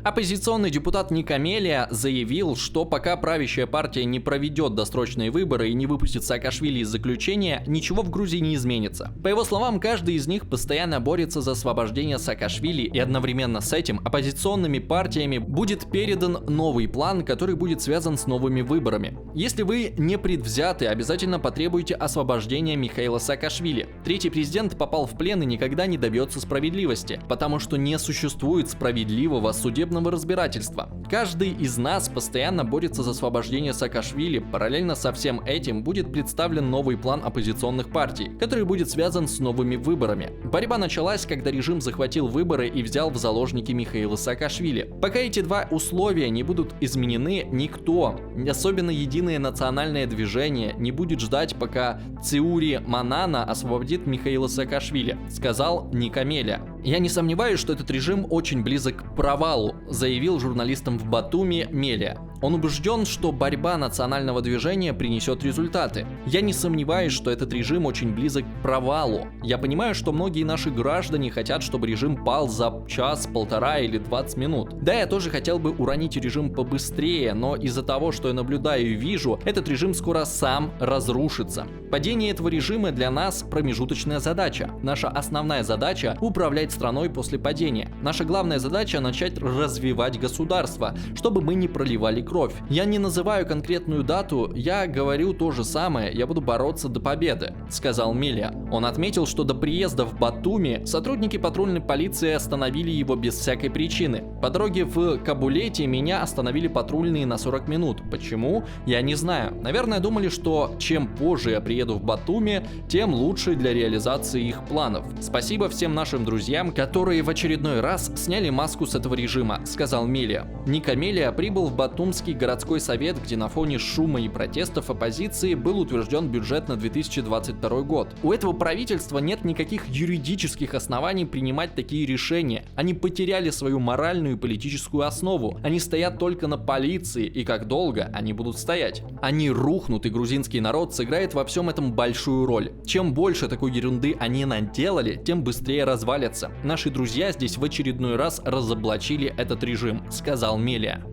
Оппозиционный депутат Никамелия заявил, что пока правящая партия не проведет досрочные выборы и не выпустит Саакашвили из заключения, ничего в Грузии не изменится. По его словам, каждый из них постоянно борется за освобождение Саакашвили, и одновременно с этим оппозиционными партиями будет передан новый план, который будет связан с новыми выборами. Если вы не предвзяты, обязательно потребуйте освобождения Михаила Саакашвили. Третий президент попал в плен и никогда не добьется справедливости, потому что не существует справедливого судебного разбирательства. Каждый из нас постоянно борется за освобождение Саакашвили. Параллельно со всем этим будет представлен новый план оппозиционных партий, который будет связан с новыми выборами. Борьба началась, когда режим захватил выборы и взял в заложники Михаила Саакашвили. Пока эти два условия не будут изменены, никто, особенно Единое национальное движение, не будет ждать, пока Циури Манана освободит Михаила Саакашвили, сказал Никамелия. «Я не сомневаюсь, что этот режим очень близок к провалу», заявил журналистам в Батуми Мелия. Он убежден, что борьба национального движения принесет результаты. «Я не сомневаюсь, что этот режим очень близок к провалу. Я понимаю, что многие наши граждане хотят, чтобы режим пал за час, полтора или 20 минут. Да, я тоже хотел бы уронить режим побыстрее, но из-за того, что я наблюдаю и вижу, этот режим скоро сам разрушится. Падение этого режима для нас промежуточная задача. Наша основная задача – управлять страной после падения. Наша главная задача – начать развивать государство, чтобы мы не проливали кровь. Я не называю конкретную дату, я говорю то же самое, я буду бороться до победы», — сказал Мелия. Он отметил, что до приезда в Батуми сотрудники патрульной полиции остановили его без всякой причины. «По дороге в Кабулете меня остановили патрульные на 40 минут. Почему? Я не знаю. Наверное, думали, что чем позже я приеду в Батуми, тем лучше для реализации их планов. Спасибо всем нашим друзьям, которые в очередной раз сняли маску с этого режима», — сказал Мелия. Никамелия прибыл в Батумский городской совет, где на фоне шума и протестов оппозиции был утвержден бюджет на 2022 год. У этого правительства нет никаких юридических оснований принимать такие решения. Они потеряли свою моральную и политическую основу. Они стоят только на полиции, и как долго они будут стоять? Они рухнут, и грузинский народ сыграет во всем этом большую роль. Чем больше такой ерунды они наделали, тем быстрее развалятся. Наши друзья здесь в очередной раз разоблачили этот режим, сказал Мелия.